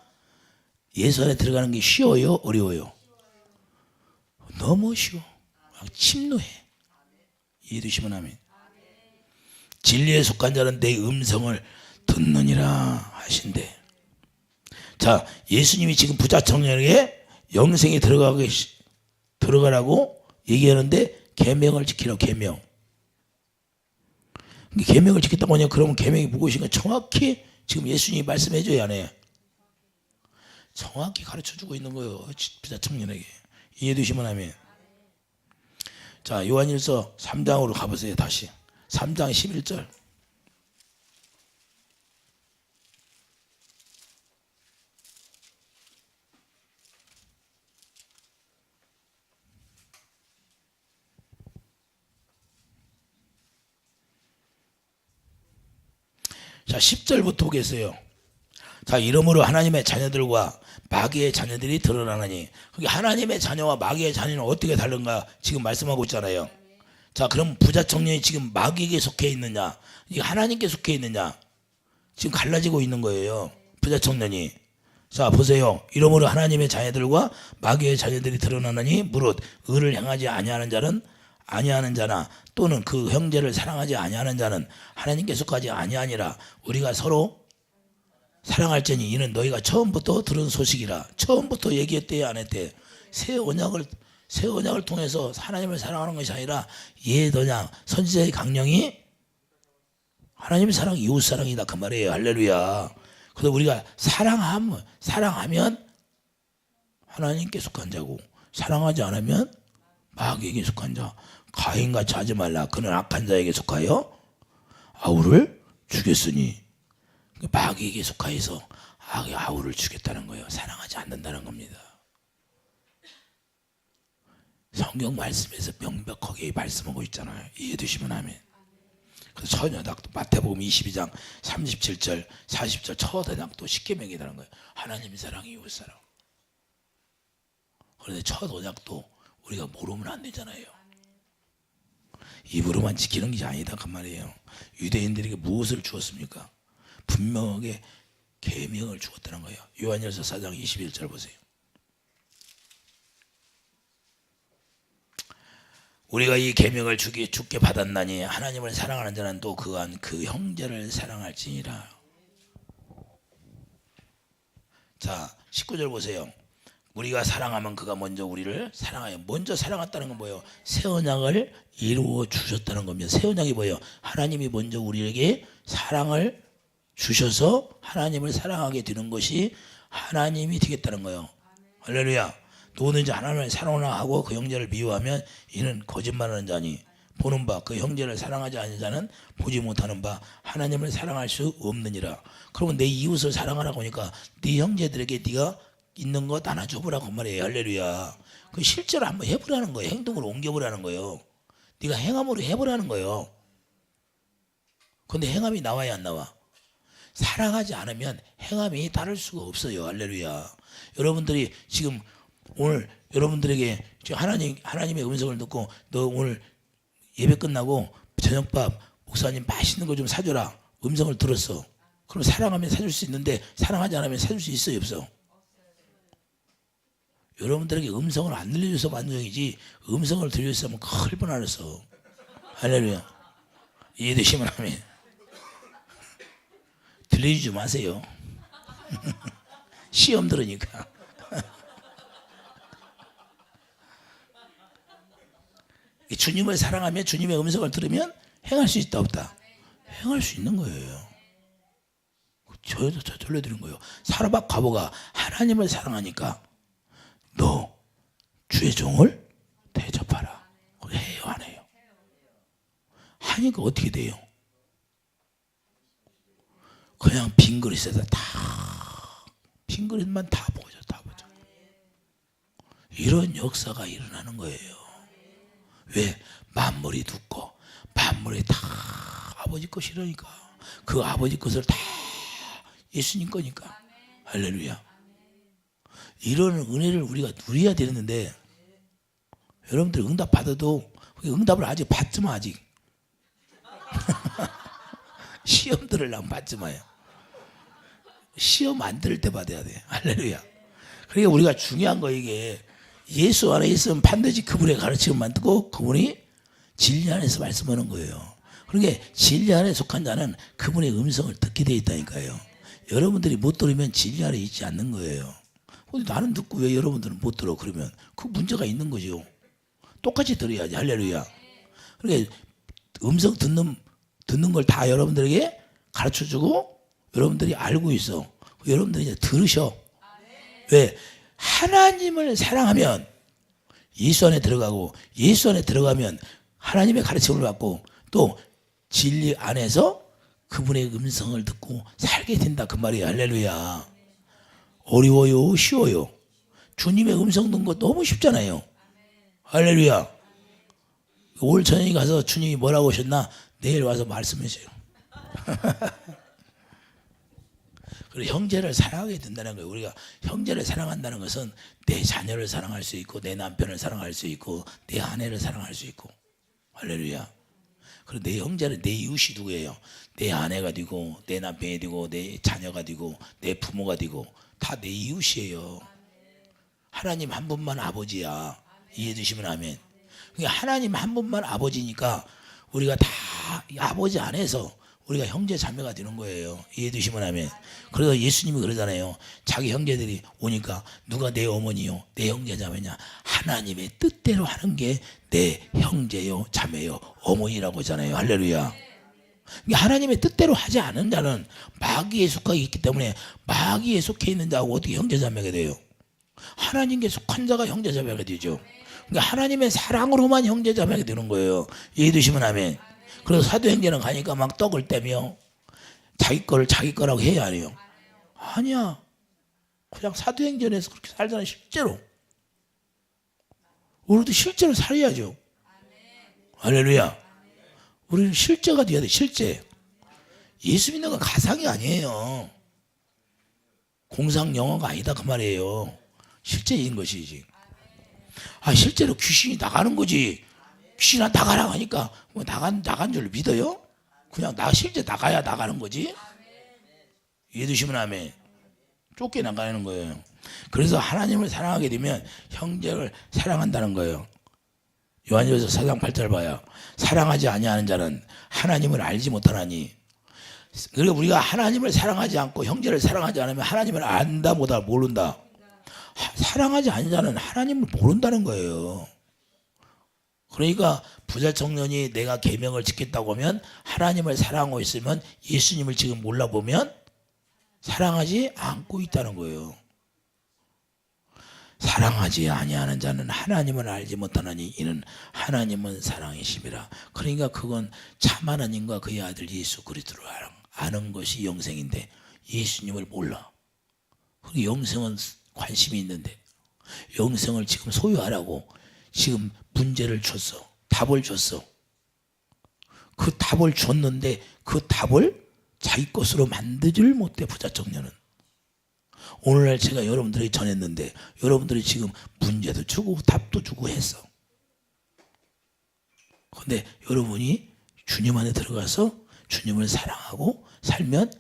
예수 안에 들어가는 게 쉬워요? 어려워요? 너무 쉬워. 침노해. 이해되시면 아멘. 진리에 속한 자는 내 음성을 듣느니라 하신대. 자, 예수님이 지금 부자 청년에게 영생에 들어가라고 얘기하는데 계명을 지키라고. 계명. 계명을 지켰다고 하냐? 그러면 계명이 무엇인가 정확히 지금 예수님이 말씀해 줘야 하네. 정확히 가르쳐주고 있는 거예요. 부자 청년에게. 이해되시면 아멘. 자, 요한일서 3장으로 가보세요. 다시 3장 11절. 자, 10절부터 보겠어요. 자, 이러므로 하나님의 자녀들과 마귀의 자녀들이 드러나느니. 그게 하나님의 자녀와 마귀의 자녀는 어떻게 다른가 지금 말씀하고 있잖아요. 자, 그럼 부자 청년이 지금 마귀에게 속해 있느냐? 이게 하나님께 속해 있느냐? 지금 갈라지고 있는 거예요. 부자 청년이. 자, 보세요. 이러므로 하나님의 자녀들과 마귀의 자녀들이 드러나느니 무릇 의를 행하지 아니하는 자는 아니하는 자나 또는 그 형제를 사랑하지 아니하는 자는 하나님께 속하지 아니하니라. 우리가 서로 사랑할지니 이는 너희가 처음부터 들은 소식이라. 처음부터 얘기했대요 안 했대요? 새 언약을 새 언약을 통해서 하나님을 사랑하는 것이 아니라 예더냐 선지자의 강령이 하나님의 사랑 이웃 사랑이다 그 말이에요. 할렐루야. 그래서 우리가 사랑하면 하나님께 속한 자고 사랑하지 않으면 마귀에게 속한 자. 가인같이 하지 말라. 그는 악한 자에게 속하여 아우를 죽였으니 마귀에게 속하여서 아우를 죽였다는 거예요. 사랑하지 않는다는 겁니다. 성경 말씀에서 명백하게 말씀하고 있잖아요. 이해되시면 아멘. 그래서 첫 언약도 마태복음 22장 37절 40절 첫 언약도 십계명이라는 거예요. 하나님 사랑 이웃 사랑. 그런데 첫 언약도 우리가 모르면 안 되잖아요. 입으로만 지키는 게 아니다 그 말이에요. 유대인들에게 무엇을 주었습니까? 분명하게 계명을 주었다는 거예요. 요한일서 4장 21절 보세요. 우리가 이 계명을 주께 받았나니 하나님을 사랑하는 자는 또 그한 그 형제를 사랑할지니라. 자 19절 보세요. 우리가 사랑하면 그가 먼저 우리를 사랑하여. 먼저 사랑했다는 건 뭐예요? 새 언약을 이루어 주셨다는 겁니다. 새 언약이 뭐예요? 하나님이 먼저 우리에게 사랑을 주셔서 하나님을 사랑하게 되는 것이 하나님이 되겠다는 거예요. 할렐루야. 누구든지 하나님을 사랑하고 그 형제를 미워하면 이는 거짓말하는 자니 보는 바 그 형제를 사랑하지 않는 자는 보지 못하는 바 하나님을 사랑할 수 없느니라. 그러면 내 이웃을 사랑하라고 하니까 네 형제들에게 네가 있는 거 나눠줘보라고 말이에요. 할렐루야. 그 실제로 한번 해보라는 거예요. 행동으로 옮겨보라는 거예요. 네가 행함으로 해보라는 거예요. 근데 행함이 나와야 안 나와? 사랑하지 않으면 행함이 따를 수가 없어요. 할렐루야. 여러분들이 지금 오늘 여러분들에게 하나님의 음성을 듣고 너 오늘 예배 끝나고 저녁밥 목사님 맛있는 거 좀 사줘라. 음성을 들었어. 그럼 사랑하면 사줄 수 있는데 사랑하지 않으면 사줄 수 있어요 없어? 여러분들에게 음성을 안 들려줘서 만족이지 음성을 들려줬으면 클 뻔하랬어. 할렐루야. 이해되시면 하면 들려주지 마세요. 시험 들으니까. 주님을 사랑하며 주님의 음성을 들으면 행할 수 있다 없다? 행할 수 있는 거예요. 저도 들려드린 거예요. 사르밧 과부가 하나님을 사랑하니까 너 주의 종을 대접하라. 해요 안 해요? 하니까 어떻게 돼요? 그냥 빈 그릇에다 빈 그릇만 다 보죠. 이런 역사가 일어나는 거예요. 왜? 만물이 듣고 만물이 다 아버지 것이라니까. 그 아버지 것을 다 예수님 거니까. 할렐루야. 이런 은혜를 우리가 누려야 되는데 여러분들 응답 받아도 응답을 아직 받지 마. 아직 시험 들으려면 받지 마요. 시험 안 들을 때 받아야 돼. 할렐루야. 그러니까 우리가 중요한 거 이게 예수 안에 있으면 반드시 그분의 가르침만 듣고 그분이 진리 안에서 말씀하는 거예요. 그러니까 진리 안에 속한 자는 그분의 음성을 듣게 돼 있다니까요. 여러분들이 못 들으면 진리 안에 있지 않는 거예요. 근데 나는 듣고 왜 여러분들은 못 들어? 그러면 그 문제가 있는 거죠. 똑같이 들어야지. 할렐루야. 그러니까 음성 듣는 걸 다 여러분들에게 가르쳐주고 여러분들이 알고 있어. 여러분들이 이제 들으셔. 왜? 하나님을 사랑하면 예수 안에 들어가고 예수 안에 들어가면 하나님의 가르침을 받고 또 진리 안에서 그분의 음성을 듣고 살게 된다 그 말이에요. 할렐루야. 어려워요? 쉬워요? 주님의 음성 듣는 거 너무 쉽잖아요. 할렐루야. 올 저녁에 가서 주님이 뭐라고 하셨나 내일 와서 말씀해 줘요. 그리고 형제를 사랑하게 된다는 거예요. 우리가 형제를 사랑한다는 것은 내 자녀를 사랑할 수 있고 내 남편을 사랑할 수 있고 내 아내를 사랑할 수 있고. 할렐루야. 그리고 내 형제는 내 이웃이 누구예요? 내 아내가 되고 내 남편이 되고 내 자녀가 되고 내 부모가 되고 다 내 이웃이에요. 하나님 한 분만 아버지야. 이해해 주시면 아멘. 그러니까 하나님 한 분만 아버지니까 우리가 다 아버지 안에서 우리가 형제 자매가 되는 거예요. 이해되시면 아멘. 그래서 예수님이 그러잖아요. 자기 형제들이 오니까 누가 내 어머니요 내 형제 자매냐, 하나님의 뜻대로 하는 게 내 형제요 자매요 어머니라고 하잖아요. 할렐루야. 하나님의 뜻대로 하지 않은 자는 마귀에 속하게 있기 때문에 마귀에 속해 있는 자하고 어떻게 형제 자매가 돼요? 하나님께 속한 자가 형제 자매가 되죠. 그러니까 하나님의 사랑으로만 형제 자매가 되는 거예요. 이해되시면 아멘. 그래서 사도행전은 가니까 막 떡을 떼며 자기 거를 자기 거라고 해야 안 해요? 아니야. 그냥 사도행전에서 그렇게 살잖아요. 실제로. 우리도 실제로 살아야죠. 할렐루야. 우리는 실제가 돼야 돼. 실제. 예수 믿는 건 가상이 아니에요. 공상 영어가 아니다 그 말이에요. 실제인 것이지. 실제로 귀신이 나가는 거지. 귀신이 나가라고 하니까 뭐 나간 줄 믿어요? 그냥 실제 나가야 나가는 거지. 이해되시면 아멘. 쫓겨나가는 거예요. 그래서 하나님을 사랑하게 되면 형제를 사랑한다는 거예요. 요한일서 4장 8절 봐요. 사랑하지 아니하는 자는 하나님을 알지 못하나니. 그리고 우리가 하나님을 사랑하지 않고 형제를 사랑하지 않으면 하나님을 안다 보다 모른다. 사랑하지 않는 자는 하나님을 모른다는 거예요. 그러니까 부자 청년이 내가 계명을 지켰다고 하면 하나님을 사랑하고 있으면 예수님을 지금 몰라보면 사랑하지 않고 있다는 거예요. 사랑하지 아니하는 자는 하나님을 알지 못하나니 이는 하나님은 사랑이심이라. 그러니까 그건 참 하나님과 그의 아들 예수 그리스도를 아는 것이 영생인데 예수님을 몰라. 영생은 관심이 있는데 영생을 지금 소유하라고 지금 문제를 줬어. 답을 줬어. 그 답을 줬는데 그 답을 자기 것으로 만들지를 못해. 부자 청년은. 오늘날 제가 여러분들에게 전했는데 여러분들이 지금 문제도 주고 답도 주고 했어. 그런데 여러분이 주님 안에 들어가서 주님을 사랑하고 살면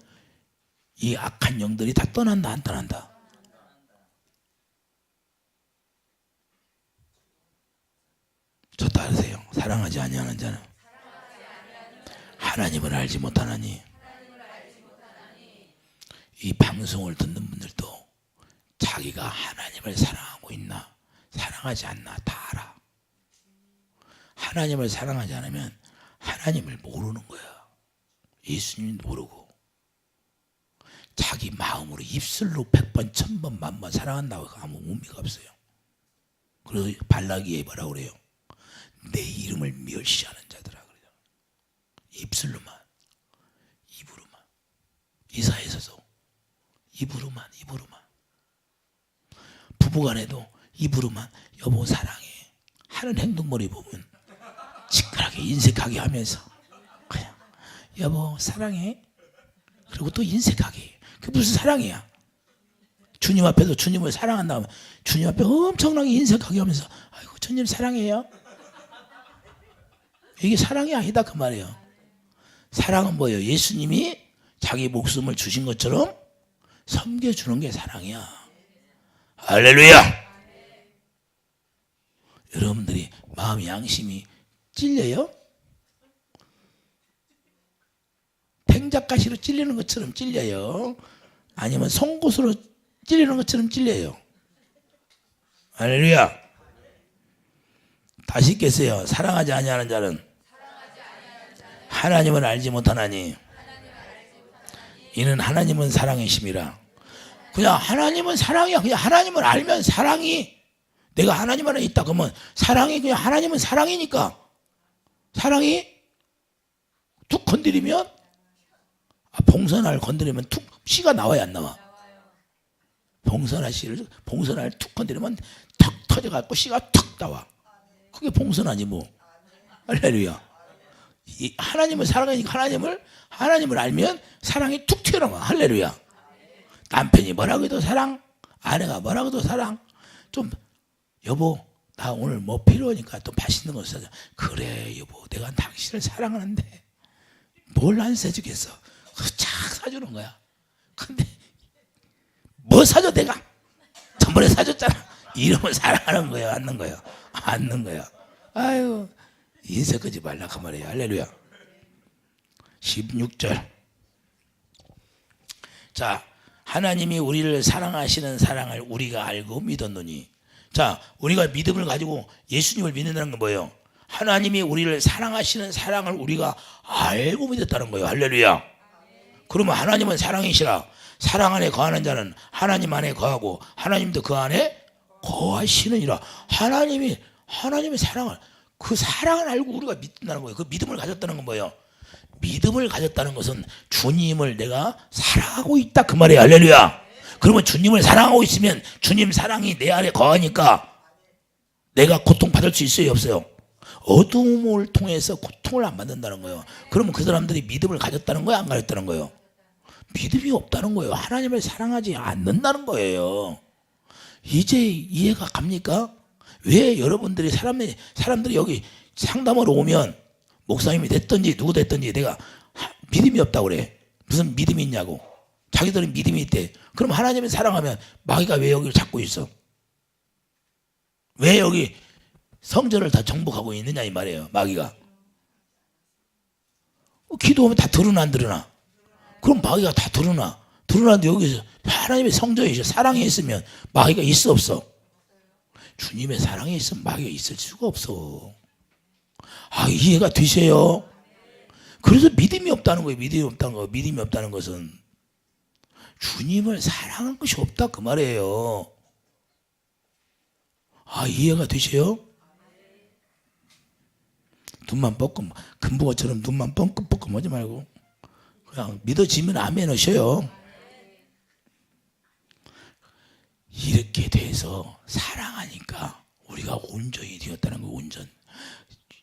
이 악한 영들이 다 떠난다 안 떠난다? 저 따르세요. 사랑하지 아니하는 자는 하나님을 알지 못하나니. 이 방송을 듣는 분들도 자기가 하나님을 사랑하고 있나 사랑하지 않나 다 알아. 하나님을 사랑하지 않으면 하나님을 모르는 거야. 예수님 모르고 자기 마음으로 입술로 100번 1000번 10,000번 사랑한다고 아무 의미가 없어요. 그래서 발라기에 뭐라고 그래요? 내 이름을 멸시하는 자들아 그래요. 입술로만 입으로만 이사에서도 입으로만 부부간에도 입으로만 여보 사랑해 하는 행동머리 보면 시끄럽게 인색하게 하면서 그냥 여보 사랑해 그리고 또 인색하게. 그게 무슨 사랑이야? 주님 앞에서 주님을 사랑한다 하면 주님 앞에 엄청나게 인색하게 하면서 아이고 주님 사랑해요. 이게 사랑이 아니다 그 말이에요. 사랑은 뭐예요? 예수님이 자기 목숨을 주신 것처럼 섬겨주는 게 사랑이야. 할렐루야. 여러분들이 마음 양심이 찔려요? 팽작가시로 찔리는 것처럼 찔려요? 아니면 송곳으로 찔리는 것처럼 찔려요? 할렐루야. 다시 읽겠어요. 사랑하지 아니하는 자는 하나님을 알지 못하나니 이는 하나님은 사랑이심이라. 그냥 하나님은 사랑이야. 그냥 하나님을 알면 사랑이, 내가 하나님 안에 있다 그러면 사랑이, 그냥 하나님은 사랑이니까 사랑이 툭 건드리면 봉선알 건드리면 툭 씨가 나와야 안 나와? 봉선알 씨를 봉선알 툭 건드리면 탁 터져갖고 씨가 툭 나와. 그게 봉선알이 뭐. 할렐루야. 하나님을 사랑하니까 하나님을 알면 사랑이 툭 튀어나와. 할렐루야. 남편이 뭐라고 해도 사랑, 아내가 뭐라고 해도 사랑. 좀 여보 나 오늘 뭐 필요하니까 또 맛있는 거 사줘. 그래 여보 내가 당신을 사랑하는데 뭘 안 사주겠어. 착 사주는 거야. 근데 뭐 사줘 내가? 전번에 사줬잖아. 이러면 사랑하는 거야 않는 거야? 않는 거야. 아유 인색하지 말라 그 말이야. 할렐루야. 16절. 자, 하나님이 우리를 사랑하시는 사랑을 우리가 알고 믿었노니. 자, 우리가 믿음을 가지고 예수님을 믿는다는 건 뭐예요? 하나님이 우리를 사랑하시는 사랑을 우리가 알고 믿었다는 거예요. 할렐루야. 그러면 하나님은 사랑이시라. 사랑 안에 거하는 자는 하나님 안에 거하고 하나님도 그 안에 거하시느니라. 하나님이 사랑을, 그 사랑을 알고 우리가 믿는다는 거예요. 그 믿음을 가졌다는 건 뭐예요? 믿음을 가졌다는 것은 주님을 내가 사랑하고 있다 그 말이에요. 할렐루야. 그러면 주님을 사랑하고 있으면 주님 사랑이 내 안에 거하니까 내가 고통받을 수 있어요, 없어요? 어둠을 통해서 고통을 안 받는다는 거예요. 그러면 그 사람들이 믿음을 가졌다는 거예요, 안 가졌다는 거예요? 믿음이 없다는 거예요. 하나님을 사랑하지 않는다는 거예요. 이제 이해가 갑니까? 왜 여러분들이 사람들이 여기 상담하러 오면 목사님이 됐든지 누구 됐든지 내가 믿음이 없다고 그래. 무슨 믿음이 있냐고. 자기들은 믿음이 있대. 그럼 하나님을 사랑하면 마귀가 왜 여기를 잡고 있어? 왜 여기 성전을 다 정복하고 있느냐 이 말이에요. 마귀가. 기도하면 다 드러나 안 드러나? 그럼 마귀가 다 드러나. 드러나는데 여기서 하나님의 성전이죠. 사랑이 있으면 마귀가 있어 없어? 주님의 사랑이 있으면 마귀가 있을 수가 없어. 아, 이해가 되세요? 그래서 믿음이 없다는 거예요. 믿음이 없다는 거. 믿음이 없다는 것은 주님을 사랑할 것이 없다 그 말이에요. 아, 이해가 되세요? 눈만 뻑끔 금붕어처럼 눈만 뻥끔뻥끔 하지 말고 그냥 믿어지면 아멘 하셔요. 이렇게 돼서 사랑하니까 우리가 온전히 되었다는 거. 온전.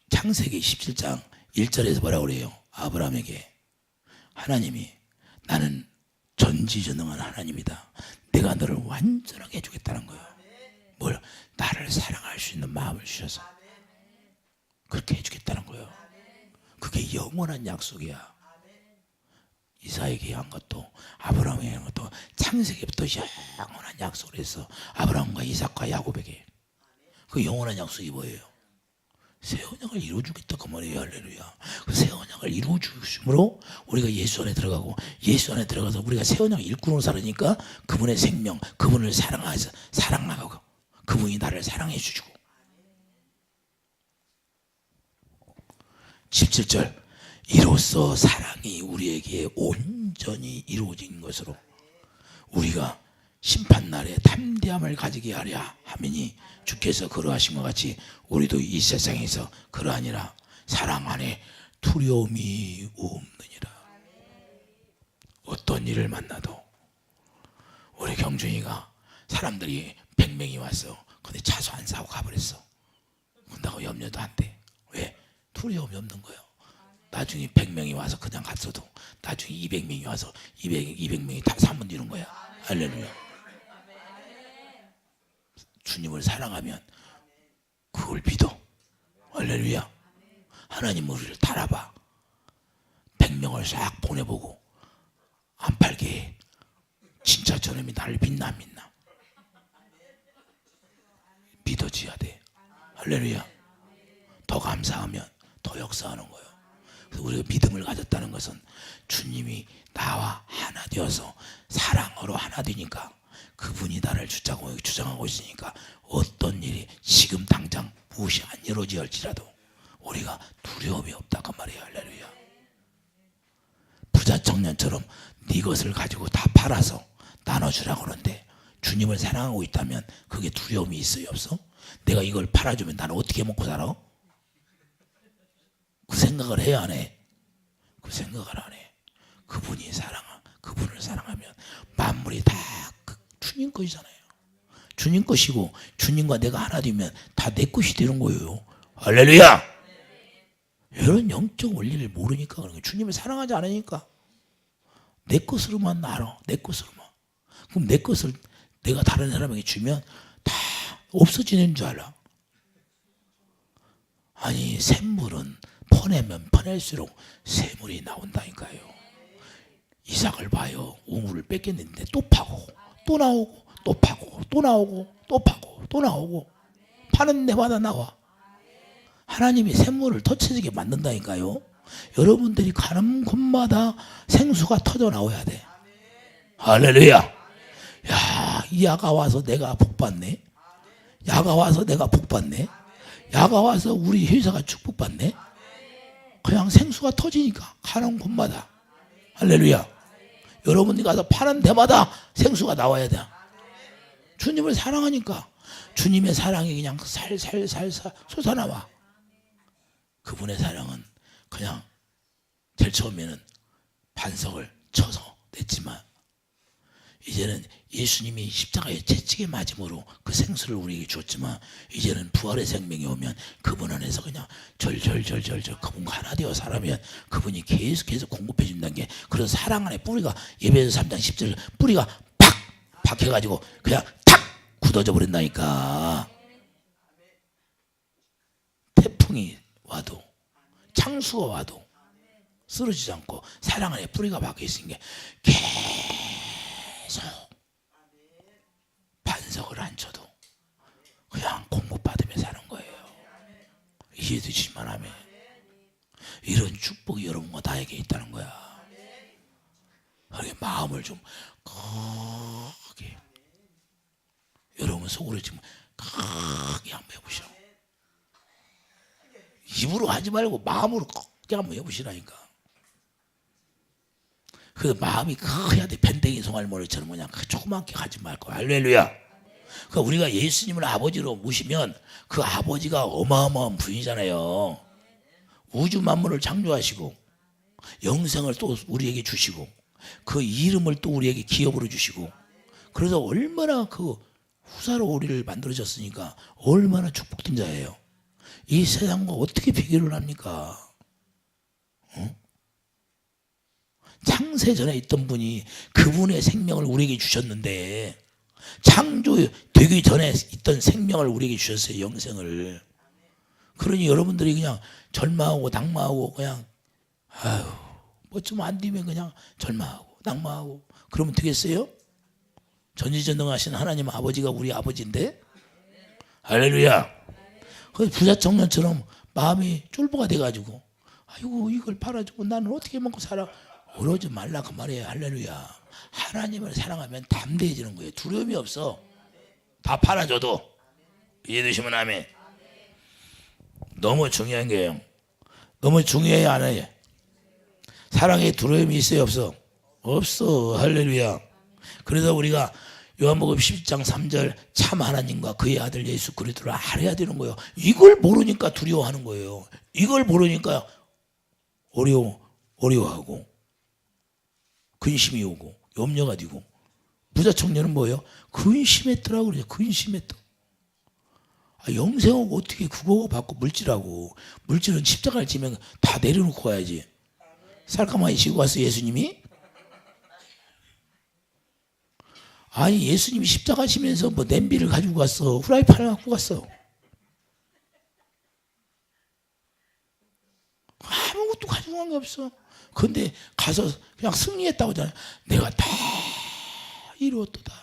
창세기 17장 1절에서 뭐라고 그래요? 아브라함에게 하나님이 나는 전지전능한 하나님이다. 내가 너를 완전하게 해주겠다는 거예요. 뭘? 나를 사랑할 수 있는 마음을 주셔서 그렇게 해주겠다는 거예요. 그게 영원한 약속이야. 이사에게 한 것도 아브라함에게 한 것도 창세기부터 영원한 약속을 했어. 아브라함과 이삭과 야곱에게. 그 영원한 약속이 뭐예요? 새 언약을 이루어주겠다 그 말이에요. 할렐루야. 그 새 언약을 이루어주심으로 우리가 예수 안에 들어가고 예수 안에 들어가서 우리가 새 언약을 일꾼으로 살으니까 그분의 생명, 그분을 사랑하고 그분이 나를 사랑해 주시고. 17절. 이로써 사랑이 우리에게 온전히 이루어진 것으로 우리가 심판날에 담대함을 가지게 하려 함이니 주께서 그러하신 것 같이 우리도 이 세상에서 그러하니라. 사랑 안에 두려움이 없느니라. 어떤 일을 만나도 우리 경준이가 사람들이 100명이 왔어. 근데 차수 안 사고 가버렸어. 그런다고 염려도 안 돼. 왜? 두려움이 없는 거예요. 나중에 100명이 와서 그냥 갔어도 나중에 200명이 와서 200명이 다 사면 되는 거야. 할렐루야. 주님을 사랑하면 그걸 믿어. 할렐루야. 하나님 우리를 달아봐. 100명을 싹 보내보고 안 팔게 해. 진짜 저놈이 나를 믿나 안 믿나? 믿어줘야 돼. 할렐루야. 더 감사하면 더 역사하는 거예요. 그래서 우리가 믿음을 가졌다는 것은 주님이 나와 하나 되어서 사랑으로 하나 되니까 그분이 나를 주장하고 있으니까 어떤 일이 지금 당장 무엇이 안 이루어지 할지라도 우리가 두려움이 없다 그 말이에요. 할렐루야. 부자 청년처럼 네 것을 가지고 다 팔아서 나눠주라고 하는데 주님을 사랑하고 있다면 그게 두려움이 있어요 없어? 내가 이걸 팔아주면 나는 어떻게 먹고 살아? 그 생각을 해야 안 해? 그 생각을 안 해. 그분을 사랑하면 만물이 다 주님 것이잖아요. 주님 것이고 주님과 내가 하나 되면 다 내 것이 되는 거예요. 할렐루야. 이런 영적 원리를 모르니까 그런 거예요. 주님을 사랑하지 않으니까 내 것으로만 알아. 내 것으로만. 그럼 내 것을 내가 다른 사람에게 주면 다 없어지는 줄 알아. 아니 샘물은 퍼내면 퍼낼수록 샘물이 나온다니까요. 이삭을 봐요. 우물을 뺏겼는데 또 파고 또 나오고 또 파고 또 나오고 또 파고 또 나오고 파는 데마다 나와. 하나님이 샘물을 터치게 만든다니까요. 여러분들이 가는 곳마다 생수가 터져 나와야 돼. 할렐루야. 야, 이 야가 와서 내가 복받네. 야가 와서 내가 복받네. 야가 와서 우리 회사가 축복받네. 그냥 생수가 터지니까 가는 곳마다. 할렐루야. 여러분이 가서 파는 데마다 생수가 나와야 돼. 주님을 사랑하니까 주님의 사랑이 그냥 살살살살 솟아나와. 그분의 사랑은 그냥 제일 처음에는 반석을 쳐서 냈지만 이제는 예수님이 십자가에 채찍에 맞음으로 그 생수를 우리에게 줬지만 이제는 부활의 생명이 오면 그분 안에서 그냥 절절절절절 그분과 하나 되어 살아면 그분이 계속해서 공급해 준다는 게 그런 사랑 안에 뿌리가 예배에서 3장 10절 뿌리가 팍 박혀가지고 그냥 탁 굳어져 버린다니까. 태풍이 와도 창수가 와도 쓰러지지 않고 사랑 안에 뿌리가 박혀 있으니까 계속 반석을 안 쳐도 그냥 공급받으며 사는 거예요. 이해되시면 하면 이런 축복이 여러분과 나에게 있다는 거야. 그렇게 마음을 좀 크게 여러분 속으로 지금 크게 한번 해보시오. 입으로 하지 말고 마음으로 크게 한번 해보시라니까. 그 마음이 커야 돼. 밴댕이 송알머리처럼 그냥 조그맣게 가지 말고. 할렐루야. 그러니까 우리가 예수님을 아버지로 모시면 그 아버지가 어마어마한 분이잖아요. 우주 만물을 창조하시고 영생을 또 우리에게 주시고 그 이름을 또 우리에게 기업으로 주시고 그래서 얼마나 그 후사로 우리를 만들어졌으니까 얼마나 축복된 자예요. 이 세상과 어떻게 비교를 합니까? 창세 전에 있던 분이 그분의 생명을 우리에게 주셨는데 창조되기 전에 있던 생명을 우리에게 주셨어요. 영생을. 그러니 여러분들이 그냥 절망하고 낙마하고 그냥 아유 뭐 좀 안 되면 그냥 절망하고 낙마하고 그러면 되겠어요? 전지전능하신 하나님 아버지가 우리 아버지인데. 할렐루야. 그 부자 청년처럼 마음이 쫄보가 돼가지고 아이고 이걸 팔아주고 나는 어떻게 먹고 살아. 그러지 말라 그 말이에요. 할렐루야. 하나님을 사랑하면 담대해지는 거예요. 두려움이 없어. 다 팔아줘도. 이해되시면 아멘. 너무 중요한 게요. 너무 중요해요 안 해요? 사랑에 두려움이 있어요 없어? 없어. 할렐루야. 그래서 우리가 요한복음 10장 3절 참 하나님과 그의 아들 예수 그리스도를 알아야 되는 거예요. 이걸 모르니까 두려워하는 거예요. 이걸 모르니까 어려워하고 근심이 오고 염려가 되고. 부자 청년은 뭐예요? 근심했더라고 그래요. 근심했다. 영생하고 어떻게 그거 받고 물질하고. 물질은 십자가를 지면 다 내려놓고 가야지. 살까마니 지고 갔어 예수님이? 아니 예수님이 십자가 지면서 뭐 냄비를 가지고 갔어. 후라이팬을 갖고 갔어. 아무것도 가지고 간 게 없어. 근데 가서 그냥 승리했다고 하잖아요. 내가 다 이루었도다.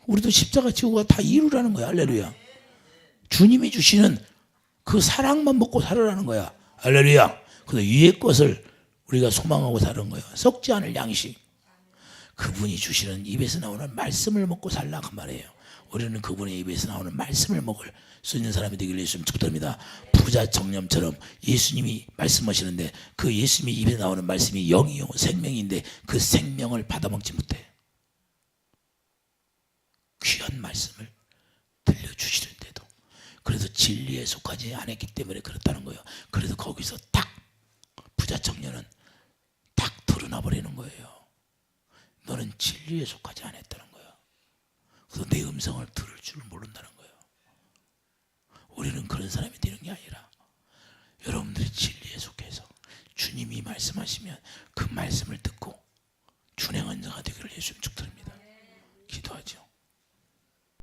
우리도 십자가 지고 다 이루라는 거야. 할렐루야. 주님이 주시는 그 사랑만 먹고 살아라는 거야. 할렐루야. 그래서 위의 것을 우리가 소망하고 사는 거예요. 썩지 않을 양식. 그분이 주시는 입에서 나오는 말씀을 먹고 살라 그 말이에요. 우리는 그분의 입에서 나오는 말씀을 먹을 수 있는 사람이 되기를 예수님 축복드립니다. 부자 청년처럼 예수님이 말씀하시는데 그 예수님이 입에 나오는 말씀이 영이요 생명인데 그 생명을 받아먹지 못해. 귀한 말씀을 들려주시는데도 그래서 진리에 속하지 않았기 때문에 그렇다는 거예요. 그래서 거기서 딱 부자 청년은 딱 드러나 버리는 거예요. 너는 진리에 속하지 않았다는 거야. 그래서 내 음성을 들을 줄 모른다는 거예요. 우리는 그런 사람이 되는 게 아니라 여러분들이 진리에 속해서 주님이 말씀하시면 그 말씀을 듣고 준행한 자가 되기를 예수님 축복드립니다. 기도하죠.